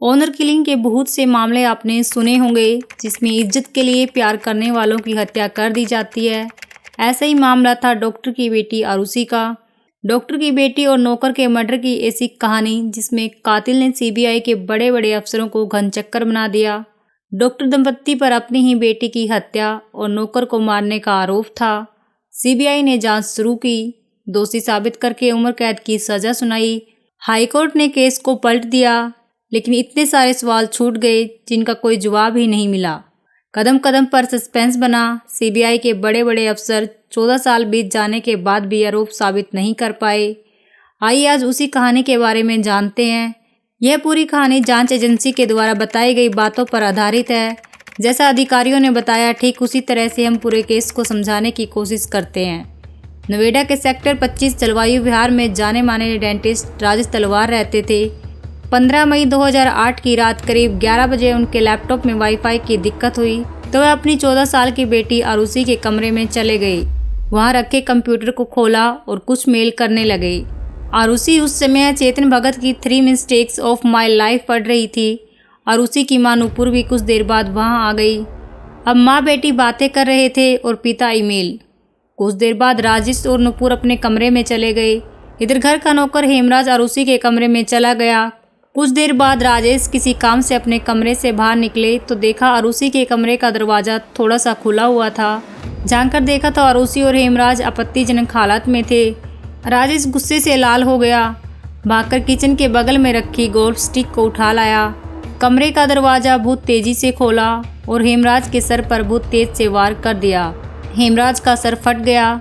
Honour killing के बहुत से मामले आपने सुने होंगे जिसमें इज्जत के लिए प्यार करने वालों की हत्या कर दी जाती है। ऐसा ही मामला था डॉक्टर की बेटी आरुषि का। डॉक्टर की बेटी और नौकर के मर्डर की ऐसी कहानी जिसमें कातिल ने सीबीआई के बड़े बड़े अफसरों को घनचक्कर बना दिया। डॉक्टर दंपत्ति पर अपनी ही बेटी की हत्या और नौकर को मारने का आरोप था। सीबीआई ने जांच शुरू की, दोषी साबित करके उम्र कैद की सजा सुनाई। हाईकोर्ट ने केस को पलट दिया, लेकिन इतने सारे सवाल छूट गए जिनका कोई जवाब ही नहीं मिला। कदम कदम पर सस्पेंस बना। सीबीआई के बड़े बड़े अफसर 14 साल बीत जाने के बाद भी आरोप साबित नहीं कर पाए। आइए आज उसी कहानी के बारे में जानते हैं। यह पूरी कहानी जांच एजेंसी के द्वारा बताई गई बातों पर आधारित है। जैसा अधिकारियों ने बताया ठीक उसी तरह से हम पूरे केस को समझाने की कोशिश करते हैं। नोएडा के सेक्टर 25 जलवायु विहार में जाने माने डेंटिस्ट राजेश तलवार रहते थे। 15 मई 2008 की रात करीब 11 बजे उनके लैपटॉप में वाईफाई की दिक्कत हुई तो वह अपनी 14 साल की बेटी आरुषि के कमरे में चले गए। वहां रखे कंप्यूटर को खोला और कुछ मेल करने लगे। आरुषि उस समय चेतन भगत की 3 मिस्टेक्स ऑफ माई लाइफ पढ़ रही थी। आरुषि की मां नुपुर भी कुछ देर बाद वहां आ गई। अब माँ बेटी बातें कर रहे थे और पिता ईमेल। कुछ देर बाद राजेश और नुपुर अपने कमरे में चले गए। इधर घर का नौकर हेमराज आरुषि के कमरे में चला गया। कुछ देर बाद राजेश किसी काम से अपने कमरे से बाहर निकले तो देखा आरुषि के कमरे का दरवाज़ा थोड़ा सा खुला हुआ था। झांक देखा तो आरुषि और हेमराज आपत्तिजनक हालत में थे। राजेश गुस्से से लाल हो गया। भागकर किचन के बगल में रखी गोल्फ स्टिक को उठा लाया। कमरे का दरवाज़ा बहुत तेज़ी से खोला और हेमराज के सर पर बहुत तेज से वार कर दिया। हेमराज का सर फट गया।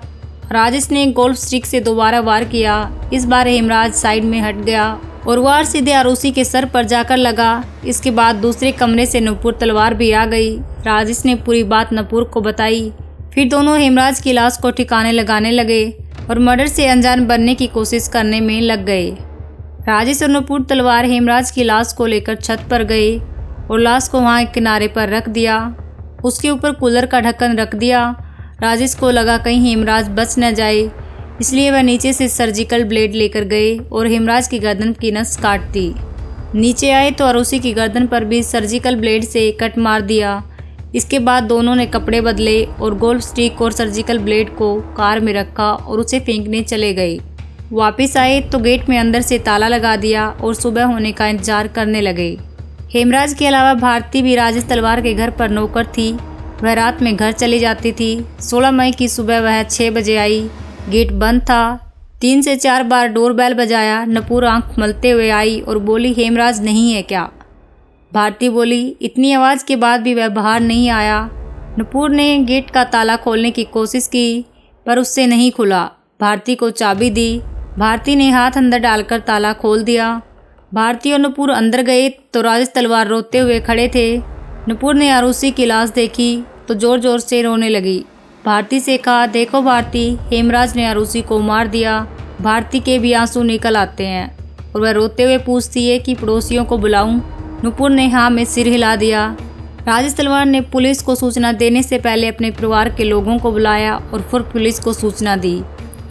राजेश ने गोल्फ स्टिक से दोबारा वार किया। इस बार हेमराज साइड में हट गया और वार सीधे आरुषि के सर पर जाकर लगा। इसके बाद दूसरे कमरे से नुपुर तलवार भी आ गई। राजेश ने पूरी बात नुपुर को बताई। फिर दोनों हेमराज की लाश को ठिकाने लगाने लगे और मर्डर से अनजान बनने की कोशिश करने में लग गए। राजेश और नुपुर तलवार हेमराज की लाश को लेकर छत पर गए और लाश को वहाँ एक किनारे पर रख दिया। उसके ऊपर कूलर का ढक्कन रख दिया। राजेश को लगा कहीं हेमराज बच न जाए, इसलिए वह नीचे से सर्जिकल ब्लेड लेकर गए और हेमराज की गर्दन की नस काट दी। नीचे आए तो आरुषि की गर्दन पर भी सर्जिकल ब्लेड से कट मार दिया। इसके बाद दोनों ने कपड़े बदले और गोल्फ स्टिक और सर्जिकल ब्लेड को कार में रखा और उसे फेंकने चले गए। वापस आए तो गेट में अंदर से ताला लगा दिया और सुबह होने का इंतजार करने लगे। हेमराज के अलावा भारती भी राजेश तलवार के घर पर नौकर थी। वह रात में घर चली जाती थी। 16 मई की सुबह वह 6 बजे आई। गेट बंद था। 3 से 4 बार डोरबेल बजाया। नुपुर आंख मलते हुए आई और बोली, हेमराज नहीं है क्या? भारती बोली। इतनी आवाज़ के बाद भी वह बाहर नहीं आया। नुपुर ने गेट का ताला खोलने की कोशिश की पर उससे नहीं खुला। भारती को चाबी दी। भारती ने हाथ अंदर डालकर ताला खोल दिया। भारती और नुपुर अंदर गए तो राजेश तलवार रोते हुए खड़े थे। नुपुर ने आरुषि की लाश देखी तो ज़ोर ज़ोर से रोने लगी। भारती से कहा, देखो भारती, हेमराज ने आरुषि को मार दिया। भारती के भी आंसू निकल आते हैं और वह रोते हुए पूछती है कि पड़ोसियों को बुलाऊं? नुपुर ने हाँ में सिर हिला दिया। राजेश तलवार ने पुलिस को सूचना देने से पहले अपने परिवार के लोगों को बुलाया और फिर पुलिस को सूचना दी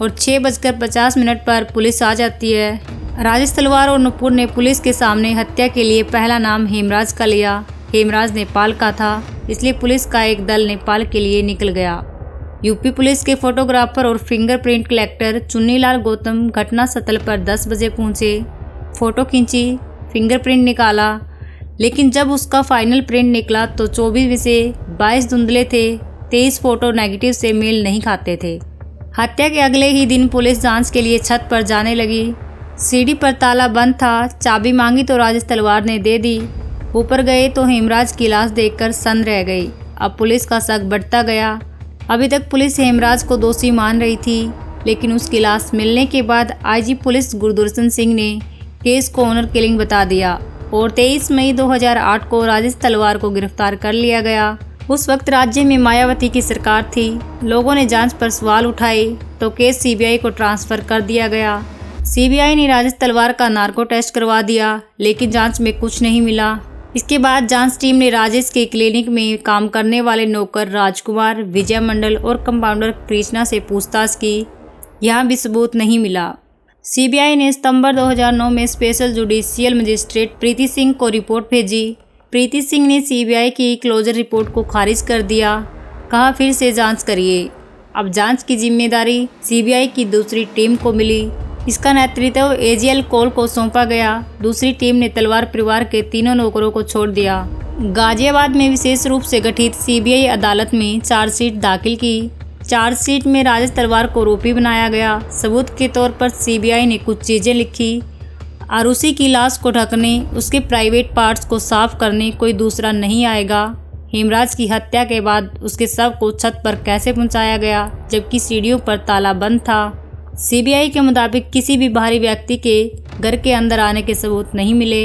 और 6:50 पर पुलिस आ जाती है। राजेश तलवार और नुपुर ने पुलिस के सामने हत्या के लिए पहला नाम हेमराज का लिया। हेमराज नेपाल का था, इसलिए पुलिस का एक दल नेपाल के लिए निकल गया। यूपी पुलिस के फोटोग्राफर और फिंगरप्रिंट कलेक्टर चुन्नीलाल गौतम घटना स्थल पर 10 बजे पहुंचे। फ़ोटो खींची, फिंगरप्रिंट निकाला, लेकिन जब उसका फाइनल प्रिंट निकला तो 24 में से 22 धुंधले थे। 23 फ़ोटो नेगेटिव से मेल नहीं खाते थे। हत्या के अगले ही दिन पुलिस जांच के लिए छत पर जाने लगी। सीढ़ी पर ताला बंद था। चाबी मांगी तो राजेश तलवार ने दे दी। ऊपर गए तो हेमराज की लाश देखकर सन्न रह गई। अब पुलिस का शक बढ़ता गया। अभी तक पुलिस हेमराज को दोषी मान रही थी, लेकिन उसकी लाश मिलने के बाद आईजी पुलिस गुरदर्शन सिंह ने केस को ऑनर किलिंग बता दिया और 23 मई 2008 को राजेश तलवार को गिरफ्तार कर लिया गया। उस वक्त राज्य में मायावती की सरकार थी। लोगों ने जांच पर सवाल उठाए तो केस सीबीआई को ट्रांसफ़र कर दिया गया। सीबीआई ने राजेश तलवार का नार्को टेस्ट करवा दिया, लेकिन जांच में कुछ नहीं मिला। इसके बाद जांच टीम ने राजेश के क्लिनिक में काम करने वाले नौकर राजकुमार, विजय मंडल और कंपाउंडर कृष्णा से पूछताछ की। यहाँ भी सबूत नहीं मिला। सीबीआई ने सितंबर 2009 में स्पेशल जुडिशियल मजिस्ट्रेट प्रीति सिंह को रिपोर्ट भेजी। प्रीति सिंह ने सीबीआई की क्लोजर रिपोर्ट को खारिज कर दिया। कहा फिर से जांच करिए। अब जांच की जिम्मेदारी सीबीआई की दूसरी टीम को मिली। इसका नेतृत्व एजीएल कोल को सौंपा गया। दूसरी टीम ने तलवार परिवार के तीनों नौकरों को छोड़ दिया। गाजियाबाद में विशेष रूप से गठित सीबीआई अदालत में चार्जशीट दाखिल की। चार्जशीट में राजेश तलवार को आरोपी बनाया गया। सबूत के तौर पर सीबीआई ने कुछ चीज़ें लिखी। आरुषि की लाश को ढकने, उसके प्राइवेट पार्ट्स को साफ करने कोई दूसरा नहीं आएगा। हेमराज की हत्या के बाद उसके शव को छत पर कैसे पहुंचाया गया जबकि सीढ़ियों पर ताला बंद था। सीबीआई के मुताबिक किसी भी बाहरी व्यक्ति के घर के अंदर आने के सबूत नहीं मिले।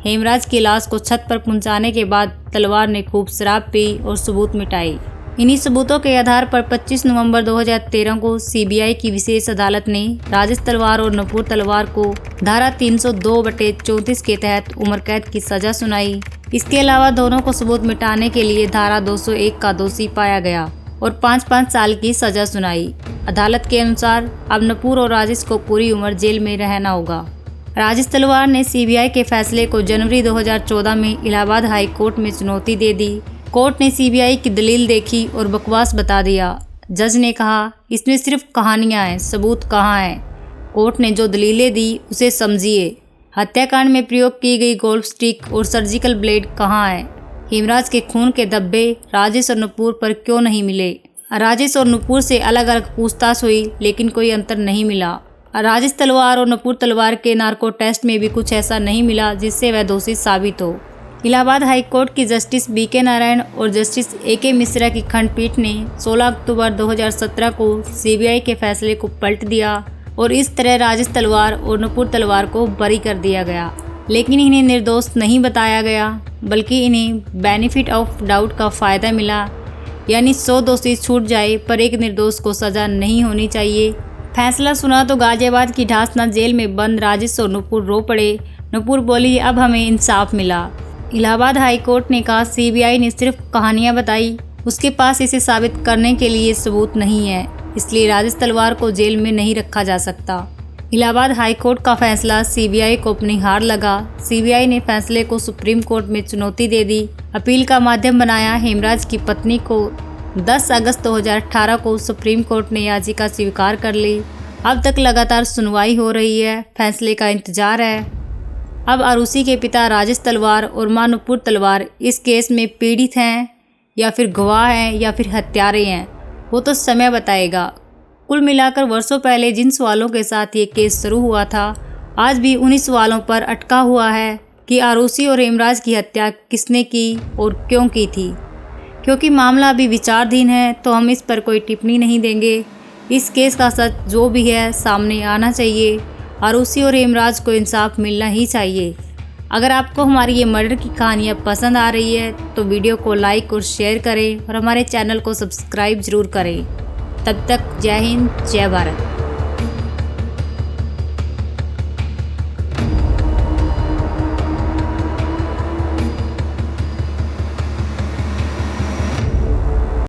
हेमराज की लाश को छत पर पहुंचाने के बाद तलवार ने खूब शराब पी और सबूत मिटाए। इन्हीं सबूतों के आधार पर 25 नवंबर 2013 को सीबीआई की विशेष अदालत ने राजेश तलवार और नुपुर तलवार को धारा 302/34 के तहत उम्र कैद की सजा सुनाई। इसके अलावा दोनों को सबूत मिटाने के लिए धारा 201 का दोषी पाया गया और 5-5 साल की सजा सुनाई। अदालत के अनुसार अब नुपुर और राजेश को पूरी उम्र जेल में रहना होगा। राजेश तलवार ने सीबीआई के फैसले को जनवरी 2014 में इलाहाबाद हाई कोर्ट में चुनौती दे दी। कोर्ट ने सीबीआई की दलील देखी और बकवास बता दिया। जज ने कहा इसमें सिर्फ कहानियां हैं, सबूत कहाँ हैं। कोर्ट ने जो दलीलें दी उसे समझिए। हत्याकांड में प्रयोग की गई गोल्फ स्टिक और सर्जिकल ब्लेड कहाँ है। हेमराज के खून के धब्बे राजेश और नुपुर पर क्यों नहीं मिले। राजेश और नुपुर से अलग अलग पूछताछ हुई लेकिन कोई अंतर नहीं मिला। राजेश तलवार और नुपुर तलवार के नार्को टेस्ट में भी कुछ ऐसा नहीं मिला जिससे वह दोषी साबित हो। इलाहाबाद हाई कोर्ट की जस्टिस बीके नारायण और जस्टिस एके मिश्रा की खंडपीठ ने 16 अक्टूबर 2017 को सीबीआई के फैसले को पलट दिया और इस तरह राजेश तलवार और नुपुर तलवार को बरी कर दिया गया। लेकिन इन्हें निर्दोष नहीं बताया गया बल्कि इन्हें बेनिफिट ऑफ डाउट का फ़ायदा मिला, यानी 100 दोषी छूट जाए पर एक निर्दोष को सज़ा नहीं होनी चाहिए। फैसला सुना तो गाजियाबाद की ढासना जेल में बंद राजेश और नुपुर रो पड़े। नुपुर बोली अब हमें इंसाफ मिला। इलाहाबाद हाई कोर्ट ने कहा सीबीआई ने सिर्फ कहानियां बताई, उसके पास इसे साबित करने के लिए सबूत नहीं है, इसलिए राजेश तलवार को जेल में नहीं रखा जा सकता। इलाहाबाद हाई कोर्ट का फैसला सीबीआई को अपनी हार लगा। सीबीआई ने फैसले को सुप्रीम कोर्ट में चुनौती दे दी, अपील का माध्यम बनाया। हेमराज की पत्नी को 10 अगस्त 2018 को सुप्रीम कोर्ट ने याचिका स्वीकार कर ली। अब तक लगातार सुनवाई हो रही है, फैसले का इंतजार है। अब आरुषि के पिता राजेश तलवार और मां नुपुर तलवार इस केस में पीड़ित हैं या फिर गवाह हैं या फिर हत्यारे हैं, वो तो समय बताएगा। कुल मिलाकर वर्षों पहले जिन सवालों के साथ ये केस शुरू हुआ था आज भी उन्हीं सवालों पर अटका हुआ है कि आरुषि और हेमराज की हत्या किसने की और क्यों की थी। क्योंकि मामला अभी विचाराधीन है तो हम इस पर कोई टिप्पणी नहीं देंगे। इस केस का सच जो भी है सामने आना चाहिए। आरुषि और हेमराज को इंसाफ मिलना ही चाहिए। अगर आपको हमारी ये मर्डर की कहानियाँ पसंद आ रही है तो वीडियो को लाइक और शेयर करें और हमारे चैनल को सब्सक्राइब जरूर करें। तब तक जय हिंद, जय भारत।